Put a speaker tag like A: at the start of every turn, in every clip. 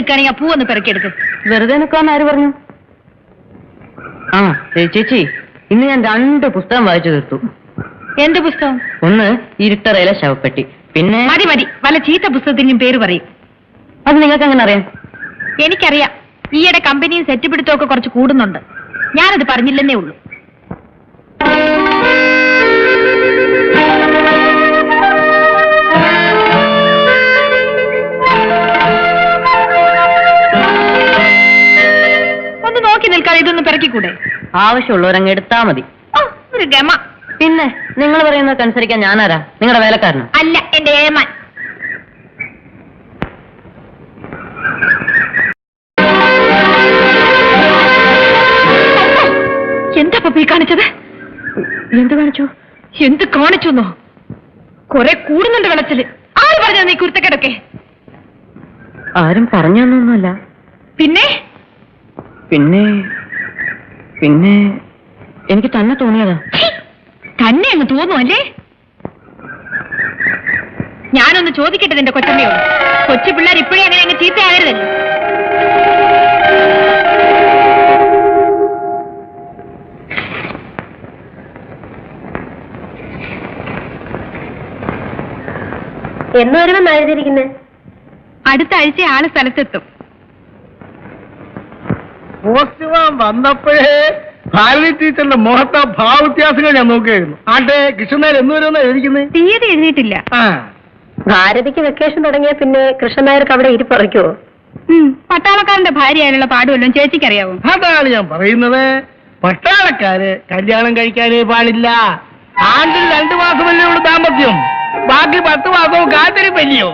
A: നിൽക്കുകയാണെങ്കിൽ ആ പൂവൊന്ന് പെറുക്കിയെടുക്കും.
B: വെറുതെ നിൽക്കാന്ന് ആര് പറഞ്ഞു? ആ ചേച്ചി, ഇന്ന് ഞാൻ 2 പുസ്തകം വായിച്ചു തീർത്തു.
A: എന്ത് പുസ്തകം?
B: ഒന്ന് ഇരുട്ടറയിലെ ശവപ്പെട്ടി, പിന്നെ
A: മതി വല്ല ചീത്ത പുസ്തകത്തിനും പേര് പറയും.
B: അത് നിങ്ങൾക്ക് എങ്ങനെ അറിയാം?
A: എനിക്കറിയാം. ഈയിടെ കമ്പനിയും സെറ്റ് പിടുത്തമൊക്കെ കുറച്ച് കൂടുന്നുണ്ട്. ഞാനത് പറഞ്ഞില്ലെന്നേ ഉള്ളൂ. ഒന്ന് നോക്കി നിൽക്കാതെ ഇതൊന്നും പിറക്കിക്കൂടെ?
B: ആവശ്യമുള്ളവരങ്ങ് എടുത്താ മതി.
A: ഒരു ഗമ.
B: പിന്നെ നിങ്ങൾ പറയുന്നതൊക്കെ അനുസരിക്കാൻ ഞാനാരാ? നിങ്ങളുടെ വേലക്കാരനോ?
A: അല്ല, എന്റെ ഏമാൻ. എന്താ പപ്പി കാണിച്ചത്?
B: എന്ത് കാണിച്ചു?
A: എന്ത് കാണിച്ചെന്നോ? കുറെ കൂടുന്നുണ്ട് വെള്ളത്തില്. ആര് പറഞ്ഞ നീ കുരുത്തക്കെടൊക്കെ?
B: ആരും പറഞ്ഞൊന്നുമല്ല.
A: പിന്നെ
B: പിന്നെ പിന്നെ എനിക്ക് തന്നെ തോന്നിയതാ.
A: തന്നെ അങ്ങ് തോന്നുമല്ലേ? ഞാനൊന്ന് ചോദിക്കട്ടെ നിന്റെ കൊച്ചമ്മയോട്. കൊച്ചു പിള്ളേർ ഇപ്പോഴേ അങ്ങനെ അങ്ങ് ചീത്തയാകരുതല്ലോ.
B: എന്ന് വരുമെന്ന് എഴുതിയിരിക്കുന്നത്?
A: അടുത്ത ആഴ്ച ആള് സ്ഥലത്തെത്തും.
C: പോസ്റ്റ്മാൻ വന്നപ്പോഴേ ഭാരതി ടീച്ചറിന്റെ മുഖത്തെ ഭാവവ്യത്യാസങ്ങൾ ഞാൻ നോക്കുകയായിരുന്നു. ആട്ടെ, കൃഷ്ണനായർ എന്ന് വരുമെന്നാ എഴുതിക്കുന്നത്?
A: തീയതി എഴുതിയിട്ടില്ല.
B: ഭാരതിക്ക് വെക്കേഷൻ തുടങ്ങിയ പിന്നെ കൃഷ്ണനായർക്ക് അവിടെ ഇരിപ്പറയ്ക്കുവോ?
A: പട്ടാളക്കാരന്റെ ഭാര്യയായുള്ള പാടുമല്ലോ ചേച്ചിക്കറിയാവോ?
C: അതാണ് ഞാൻ പറയുന്നത്. പട്ടാളക്കാര് കല്യാണം കഴിക്കാനേ പാടില്ല. ആണ്ടിൽ 2 മാസമല്ലേ ഉള്ളൂ ദാമ്പത്യം. ബാക്കി 10 മാസവും കാത്തിരിപ്പല്ലയോ.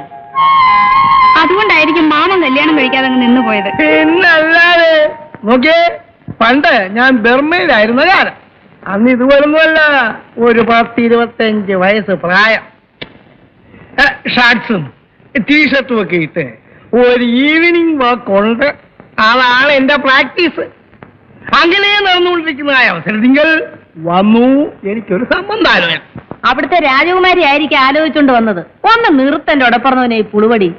A: അതുകൊണ്ടായിരിക്കും മാമൻ കല്യാണം കഴിക്കാതെ അങ്ങ് നിന്നുപോയത്.
C: പിന്നല്ലാതെ നോക്കിയേ, പണ്ട് ഞാൻ ബർമയിലായിരുന്ന കാലം. അന്ന് ഇതുപോലൊന്നുമല്ല. ഒരു 10-25 വയസ്സ് പ്രായം. ഷർട്ട്സും ടീഷർട്ടും ഒക്കെ ഇട്ട് ഒരു ഈവനിങ് വാക്ക് ഉണ്ട്. അതാണ് എന്റെ പ്രാക്ടീസ്. അങ്ങനെ നടന്നുകൊണ്ടിരിക്കുന്നതായ അവസരത്തിൽ വന്നു എനിക്കൊരു സംബന്ധാലോചന.
B: അവിടുത്തെ രാജകുമാരി ആയിരിക്കും ആലോചിച്ചുകൊണ്ട് വന്നത്. ഒന്ന് നിർത്തന്റെ ഉടപ്പറന്നവനെ ഈ പുളുവടി.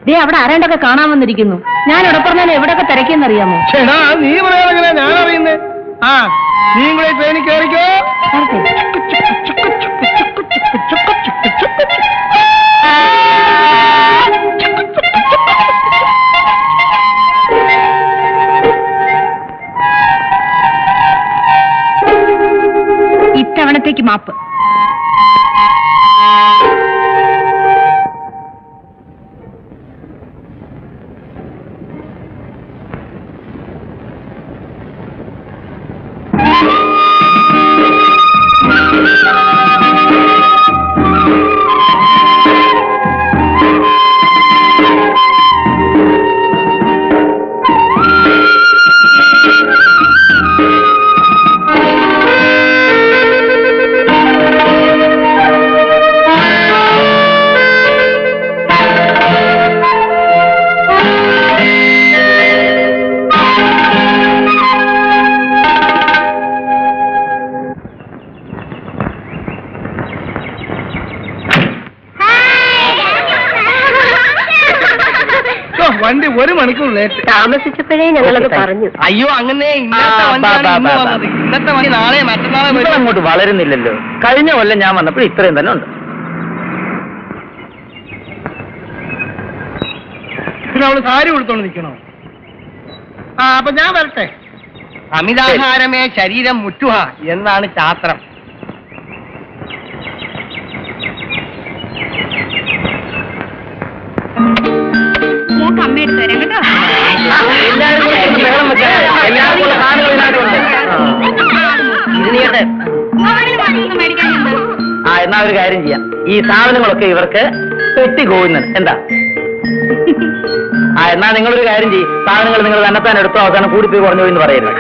B: ദേ അവിടെ ആരാണ്ടൊക്കെ കാണാൻ വന്നിരിക്കുന്നു. ഞാൻ ഉടപ്പറന്നവനെ എവിടെയൊക്കെ തിരക്കിയെന്നറിയാമോ?
C: ചേടാ, നീ പറയാനെങ്ങനെ ഞാൻ അറിയുന്നേ? ആ, നീ കൂടെ ട്രെയിനിൽ കയറിക്കോ.
A: ഇത്തവണത്തേക്ക് മാപ്പ്. വണ്ടി 1 മണിക്കൂർ ലേറ്റ്.
B: താമസിച്ചപ്പോഴേ ഞങ്ങളത് പറഞ്ഞു.
C: അയ്യോ, അങ്ങനെ ഇന്നത്തെ വണ്ടി നാളെ മറ്റന്നാളെ
B: അങ്ങോട്ട് വളരുന്നില്ലല്ലോ. കഴിഞ്ഞ കൊല്ലം ഞാൻ വന്നപ്പോൾ ഇത്രയും തന്നെ ഉണ്ട്.
C: പിന്നെ അവള് സാരി കൊടുത്തോണ്ട് നിൽക്കണോ? അപ്പൊ ഞാൻ വരട്ടെ. അമിതാഹാരമേ ശരീരം മുറ്റുക എന്നാണ് ശാസ്ത്രം.
A: അമ്മ എടുത്തു തരാം കേട്ടോ.
B: എന്നാ ഒരു കാര്യം ചെയ്യാം, ഈ സാധനങ്ങളൊക്കെ ഇവർക്ക് പെട്ടി കോവുന്നത് എന്താ? എന്നാ നിങ്ങളൊരു കാര്യം ചെയ്യും, സാധനങ്ങൾ നിങ്ങൾ തന്നെത്താൻ എടുത്തോ, അവസാനം കൂടിപ്പോയി കുറഞ്ഞു എന്ന് പറയരുത്.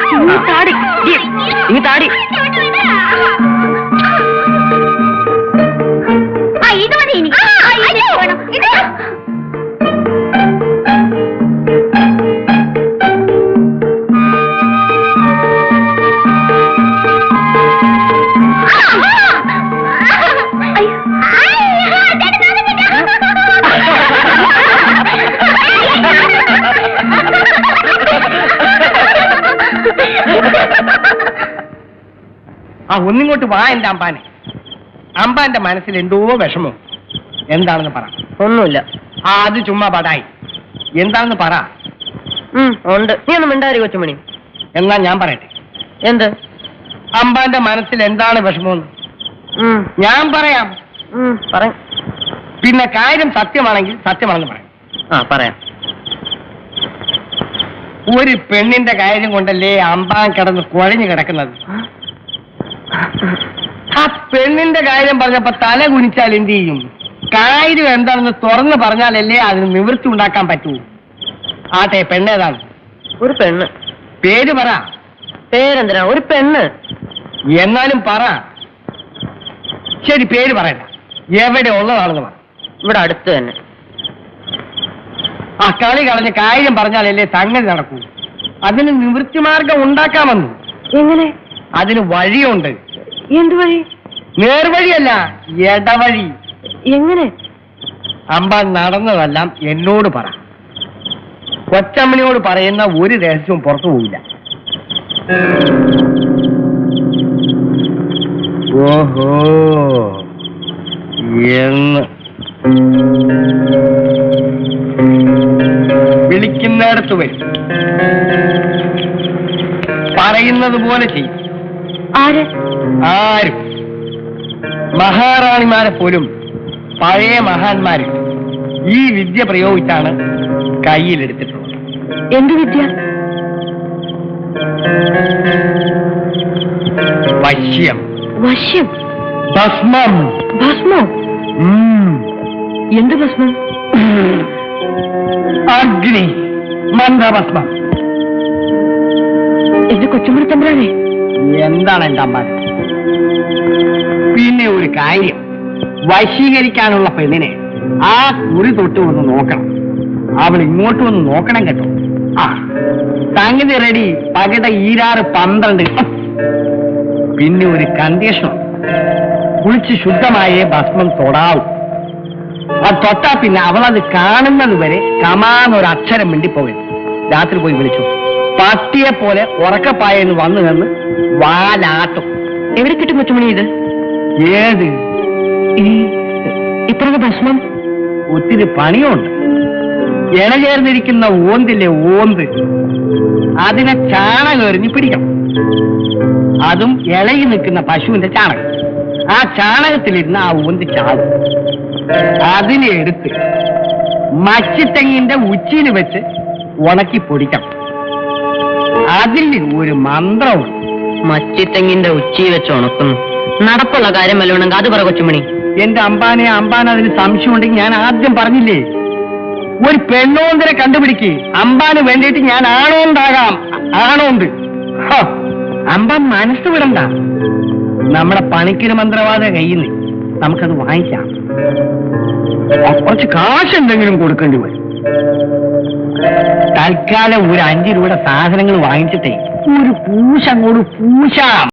B: ഈ താടി
C: ഒന്നിങ്ങോട്ട് വാ എന്റെ അമ്പാനെ. അമ്പാന്റെ മനസ്സിൽ എന്തോ വിഷമം. എന്താണെന്ന് പറ.
B: ഒന്നുമില്ല.
C: അത് ചുമ്മാ പടായി. എന്താണെന്ന് പറ.
B: ഉണ്ട്. നീ ഒന്നും മിണ്ടാരി കൊച്ചുമണി.
C: എന്നാ ഞാൻ പറയട്ടെ.
B: എന്ത്?
C: അമ്പാന്റെ മനസ്സിൽ എന്താണ് വിഷമമെന്ന് ഞാൻ പറയാം. പിന്നെ കാര്യം സത്യമാണെങ്കിൽ സത്യമാണെന്ന് പറയാം.
B: പറയാം.
C: ഒരു പെണ്ണിന്റെ കാര്യം കൊണ്ടല്ലേ അമ്പാൻ കിടന്ന് കുഴഞ്ഞു കിടക്കുന്നത്. ആ പെണ്ണിന്റെ കാര്യം പറഞ്ഞപ്പോ തല കുനിച്ചാൽ എന്ത് ചെയ്യും? കാര്യം എന്താണെന്ന് തുറന്നു പറഞ്ഞാലല്ലേ അതിന് നിവൃത്തി ഉണ്ടാക്കാൻ പറ്റൂ. ആട്ടെ, പെണ്ണേതാണ്?
B: ഒരു പെണ്ണ്.
C: പേര് പറ.
B: പേരെന്തിനാ? ഒരു പെണ്ണ്.
C: എന്നാലും പറ. ശരി, പേര് പറയണ്ട. എവിടെ ഉള്ളതാണെന്ന് പറ.
B: ഇവിടെ അടുത്ത് തന്നെ.
C: ആ കളി കളഞ്ഞ കാര്യം പറഞ്ഞാലല്ലേ സംഗതി നടക്കൂ. അതിന് നിവൃത്തി മാർഗം ഉണ്ടാക്കാമെന്ന്.
B: എങ്ങനെ?
C: അതിന് വഴിയുണ്ട്.
B: എന്ത് വഴി?
C: നേർവഴിയല്ല, ഇടവഴി.
B: എങ്ങനെ?
C: അമ്പ നടന്നതെല്ലാം എന്നോട് പറ. കൊച്ചമ്മനിയോട് പറയുന്ന ഒരു രഹസ്യവും പുറത്തു പോവില്ല. ഓഹോ എന്ന് വിളിക്കുന്നിടത്ത് വരും. പറയുന്നത് പോലെ ചെയ്യും. ആരും മഹാറാണിമാരെ പോലും പഴയ മഹാന്മാര് ഈ വിദ്യ പ്രയോഗിച്ചാണ് കയ്യിലെടുത്തിട്ടുള്ളത്.
B: എന്ത് വിദ്യ?
C: വശ്യം.
B: വശ്യം?
C: ഭസ്മം.
B: ഭസ്മം? എന്ത് ഭസ്മം?
C: അഗ്നി മന്ത്രഭസ്മം.
B: എന്റെ കൊച്ചുമണി തമ്പുരാനെ,
C: എന്താണ് എന്റെ അമ്മ? പിന്നെ ഒരു കാര്യം, വശീകരിക്കാനുള്ള പെണ്ണിനെ ആ കുറി തൊട്ട് ഒന്ന് നോക്കണം. അവൾ ഇങ്ങോട്ട് വന്ന് നോക്കണം കേട്ടോ. ആ സംഗതി റെഡി. പകട 12. പിന്നെ ഒരു കണ്ടീഷൻ, കുളിച്ച് ശുദ്ധമായേ ഭസ്മം തൊടാവും. അത് തൊട്ടാ പിന്നെ അവളത് കാണുന്നത് വരെ കമാന്നൊരു അക്ഷരം മിണ്ടിപ്പോകരുത്. രാത്രി പോയി വിളിച്ചു പട്ടിയെ പോലെ ഉറക്കപ്പായെന്ന് വന്നു നിന്ന് വാലാട്ടും.
B: എവിടെ കിട്ടും കൊച്ചുമണി ഇത്?
C: ഏത്?
B: ഇത്ര ഭസ്മം?
C: ഒത്തിരി പണിയുണ്ട്. ഇണചേർന്നിരിക്കുന്ന ഓന്തില്ലേ, ഓന്ത്, അതിനെ ചാണകം എറിഞ്ഞ് പിടിക്കണം. അതും ഇളകി നിൽക്കുന്ന പശുവിന്റെ ചാണകം. ആ ചാണകത്തിലിരുന്ന് ആ ഓന്ത് ചാടും. അതിനെ എടുത്ത് മച്ചിത്തെങ്ങിന്റെ ഉച്ചിയിൽ വെച്ച് ഉണക്കി പൊടിക്കണം. അതിൽ ഒരു മന്ത്രമുണ്ട്.
B: മച്ചിത്തെങ്ങിന്റെ ഉച്ചി വെച്ച് ഉണക്കുന്നു. നടപ്പുള്ള കാര്യം വല്ലതുണ്ടെങ്കിൽ അത് പറ കൊച്ചുമണി.
C: എന്റെ അമ്പാൻ അതിന് സംശയം ഉണ്ടെങ്കിൽ ഞാൻ ആദ്യം പറഞ്ഞില്ലേ, ഒരു പെണ്ണോന്തിനെ കണ്ടുപിടിക്ക്. അമ്പാന് വേണ്ടിയിട്ട് ഞാൻ ആണോണ്ടാകാം. ആണോണ്ട്. അമ്പാൻ മനസ്സ് വിടണ്ട. നമ്മുടെ പണിക്കൊരു മന്ത്രവാദ കയ്യിൽ നിന്ന് നമുക്കത് വാങ്ങിക്കാം. കുറച്ച് കാശ് എന്തെങ്കിലും കൊടുക്കേണ്ടി വരും. തൽക്കാലം ഒരു 5 രൂപയുടെ സാധനങ്ങൾ വാങ്ങിച്ചിട്ടേ ഒരു പൂശ അങ്ങോട്ട് പൂശാം.